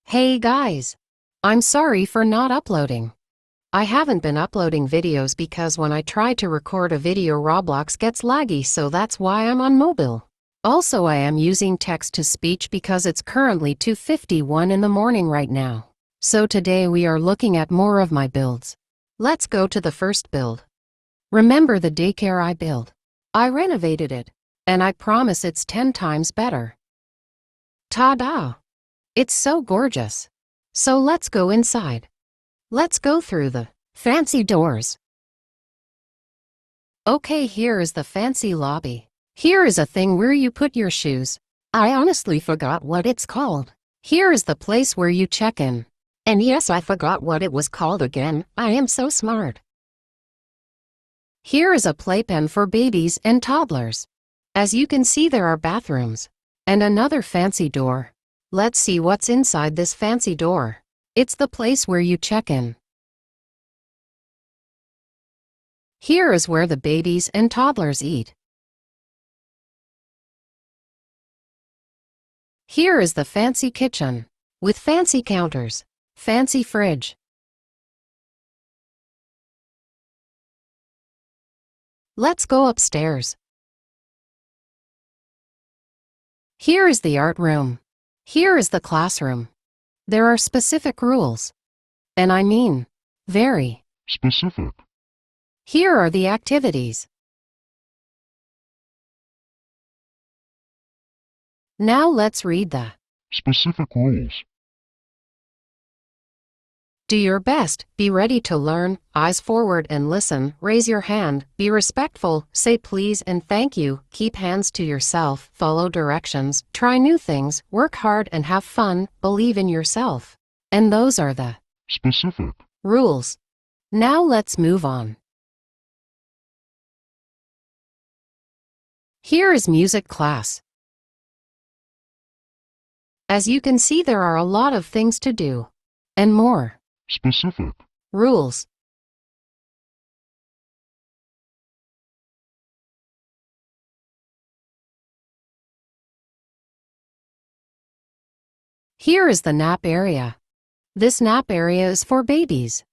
Hey guys! I'm sorry for not uploading. I haven't been uploading videos because when I try to record a video Roblox gets laggy, so that's why I'm on mobile. Also, I am using text-to-speech because it's currently 2:51 in the morning right now. So today we are looking at more of my builds. Let's go to the first build. Remember the daycare I built? I renovated it, and I promise it's 10 times better. Ta-da! It's so gorgeous. So let's go inside. Let's go through the fancy doors. Okay, here is the fancy lobby. Here is a thing where you put your shoes. I honestly forgot what it's called. Here is the place where you check in. And yes, I forgot what it was called again. I am so smart. Here is a playpen for babies and toddlers. As you can see, there are bathrooms. And another fancy door. Let's see what's inside this fancy door. It's the place where you check in. Here is where the babies and toddlers eat. Here is the fancy kitchen, with fancy counters, fancy fridge. Let's go upstairs. Here is the art room. Here is the classroom. There are specific rules. And I mean, very specific. Here are the activities. Now let's read the specific rules. Do your best, be ready to learn, eyes forward and listen, raise your hand, be respectful, say please and thank you, keep hands to yourself, follow directions, try new things, work hard and have fun, believe in yourself. And those are the specific rules. Now let's move on. Here is music class. As you can see, there are a lot of things to do. And more specific rules. Here is the nap area. This nap area is for babies.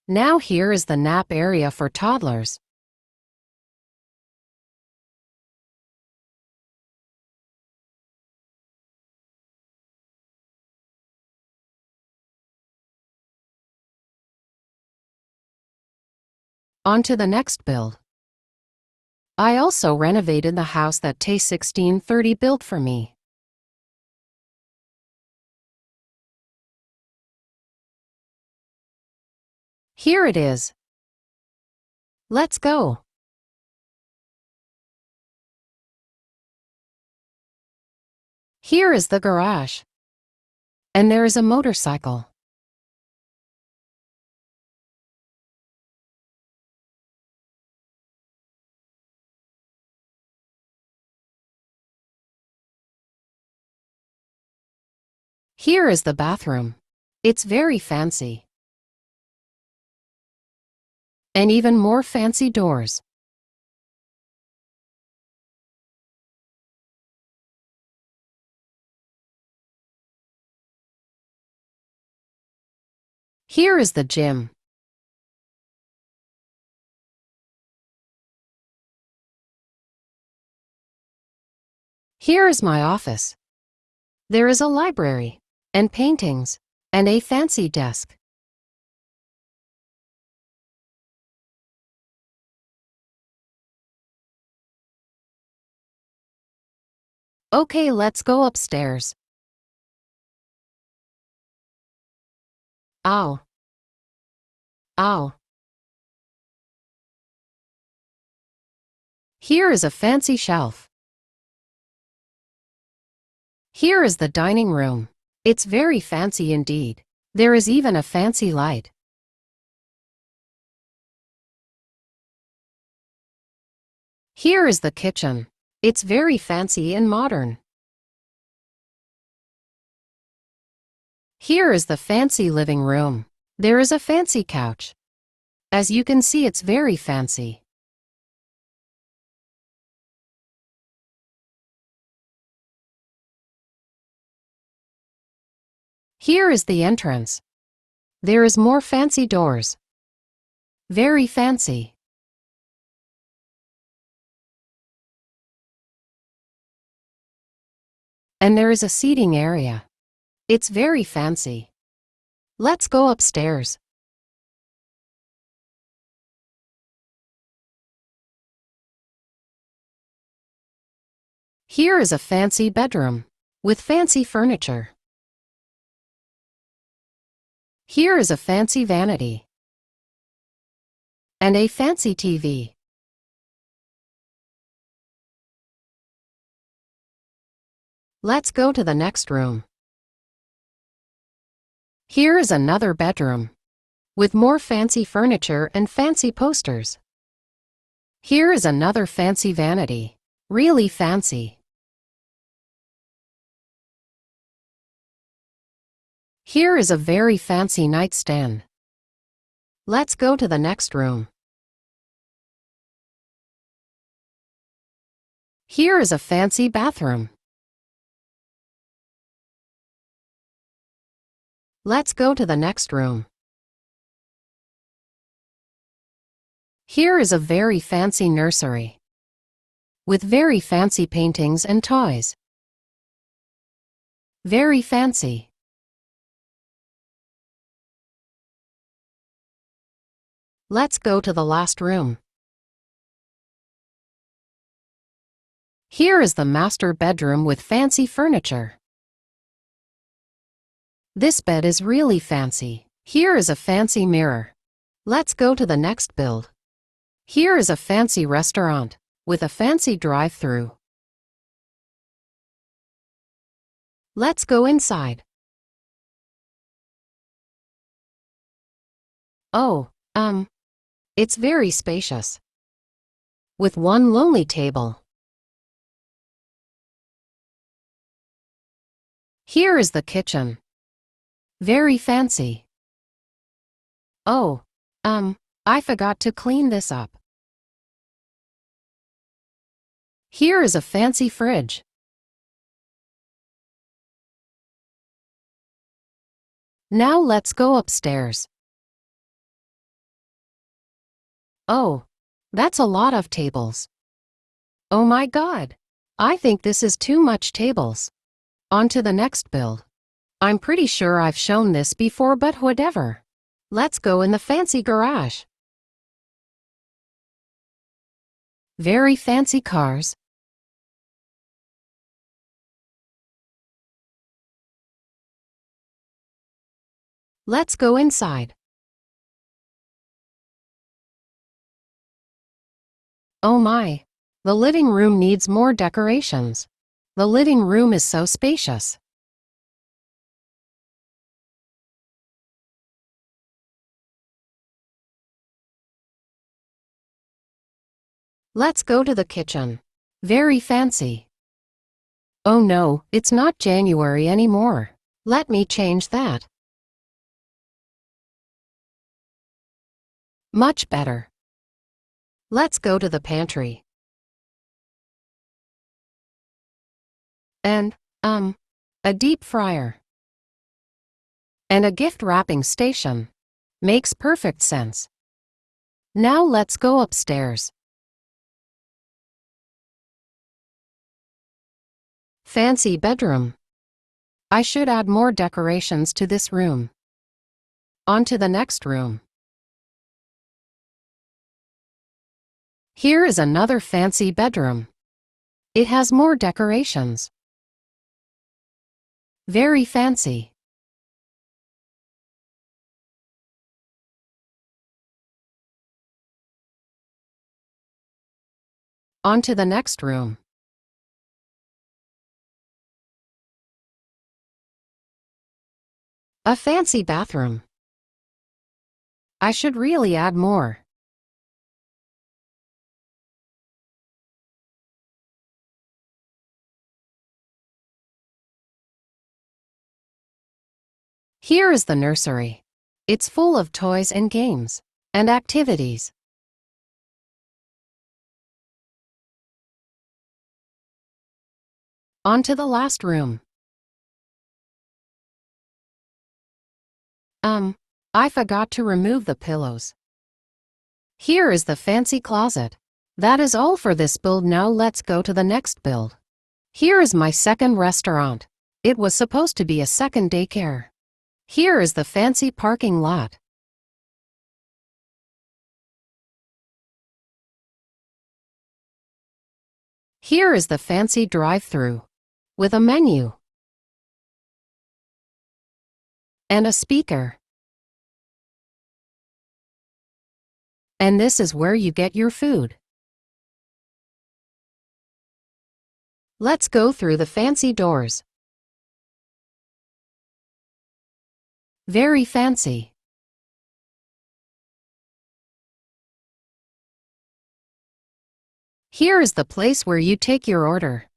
Now here is the nap area for toddlers. On to the next build. I also renovated the house that Tay1630 built for me. Here it is. Let's go. Here is the garage. And there is a motorcycle. Here is the bathroom. It's very fancy. And even more fancy doors. Here is the gym. Here is my office. There is a library, and paintings, and a fancy desk. Okay, let's go upstairs. Ow. Ow. Here is a fancy shelf. Here is the dining room. It's very fancy indeed. There is even a fancy light. Here is the kitchen. It's very fancy and modern. Here is the fancy living room. There is a fancy couch. As you can see, it's very fancy. Here is the entrance. There is more fancy doors. Very fancy. And there is a seating area. It's very fancy. Let's go upstairs. Here is a fancy bedroom with fancy furniture. Here is a fancy vanity and a fancy TV. Let's go to the next room. Here is another bedroom with more fancy furniture and fancy posters. Here is another fancy vanity, really fancy. Here is a very fancy nightstand. Let's go to the next room. Here is a fancy bathroom. Let's go to the next room. Here is a very fancy nursery with very fancy paintings and toys. Very fancy. Let's go to the last room. Here is the master bedroom with fancy furniture. This bed is really fancy. Here is a fancy mirror. Let's go to the next build. Here is a fancy restaurant with a fancy drive-through. Let's go inside. Oh, it's very spacious, with one lonely table. Here is the kitchen. Very fancy. Oh, I forgot to clean this up. Here is a fancy fridge. Now let's go upstairs. Oh, that's a lot of tables. Oh my God, I think this is too much tables. On to the next build. I'm pretty sure I've shown this before, but whatever. Let's go in the fancy garage. Very fancy cars. Let's go inside. Oh my, the living room needs more decorations. The living room is so spacious. Let's go to the kitchen. Very fancy. Oh no, it's not January anymore. Let me change that. Much better. Let's go to the pantry. And, a deep fryer. And a gift wrapping station. Makes perfect sense. Now let's go upstairs. Fancy bedroom. I should add more decorations to this room. On to the next room. Here is another fancy bedroom. It has more decorations. Very fancy. On to the next room. A fancy bathroom. I should really add more. Here is the nursery. It's full of toys and games. and activities. On to the last room. I forgot to remove the pillows. Here is the fancy closet. That is all for this build. Now let's go to the next build. Here is my second restaurant. It was supposed to be a second daycare. Here is the fancy parking lot. Here is the fancy drive-through with a menu and a speaker. And this is where you get your food. Let's go through the fancy doors. Very fancy. Here is the place where you take your order.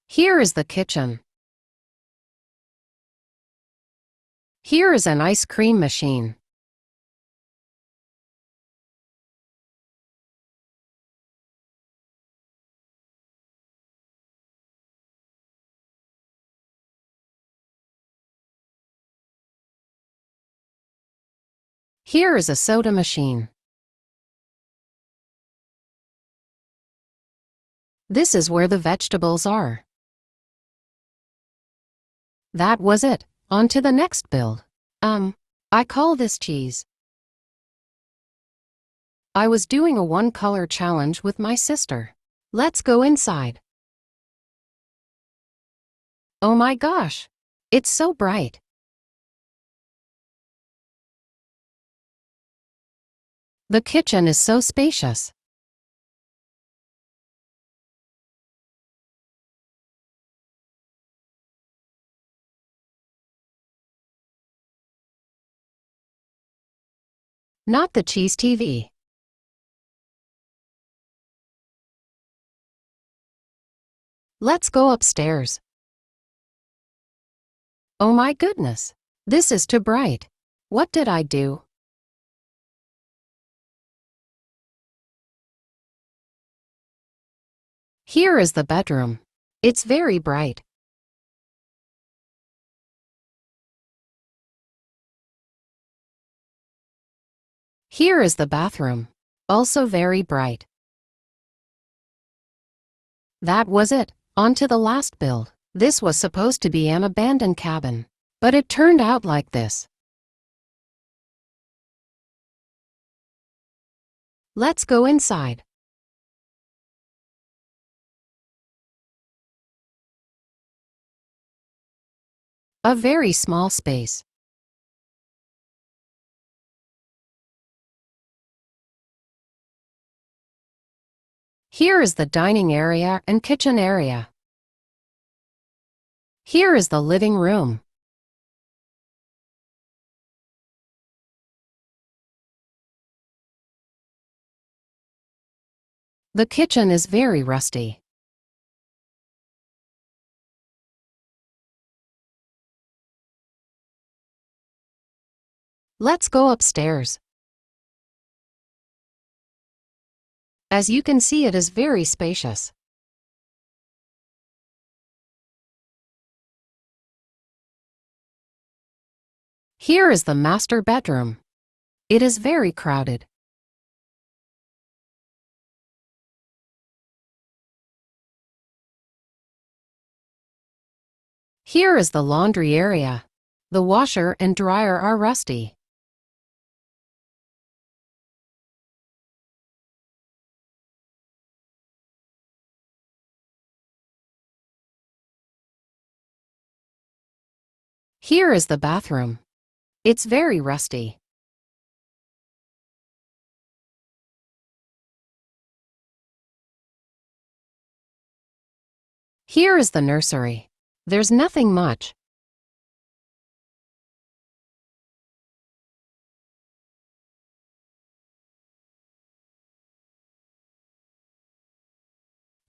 Here is the kitchen. Here is an ice cream machine. Here is a soda machine. This is where the vegetables are. That was it. On to the next build. I call this cheese. I was doing a one-color challenge with my sister. Let's go inside. Oh my gosh! It's so bright. The kitchen is so spacious. Not the cheese TV. Let's go upstairs. Oh my goodness! This is too bright. What did I do? Here is the bedroom. It's very bright. Here is the bathroom. Also very bright. That was it. On to the last build. This was supposed to be an abandoned cabin, but it turned out like this. Let's go inside. A very small space. Here is the dining area and kitchen area. Here is the living room. The kitchen is very rusty. Let's go upstairs. As you can see, it is very spacious. Here is the master bedroom. It is very crowded. Here is the laundry area. The washer and dryer are rusty. Here is the bathroom. It's very rusty. Here is the nursery. There's nothing much.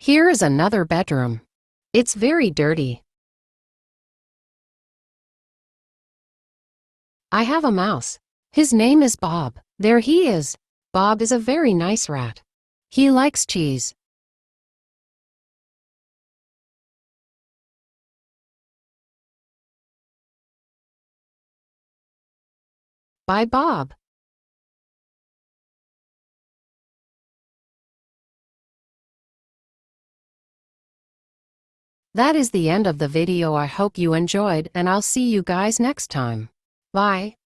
Here is another bedroom. It's very dirty. I have a mouse. His name is Bob. There he is. Bob is a very nice rat. He likes cheese. Bye, Bob. That is the end of the video. I hope you enjoyed, and I'll see you guys next time. Bye.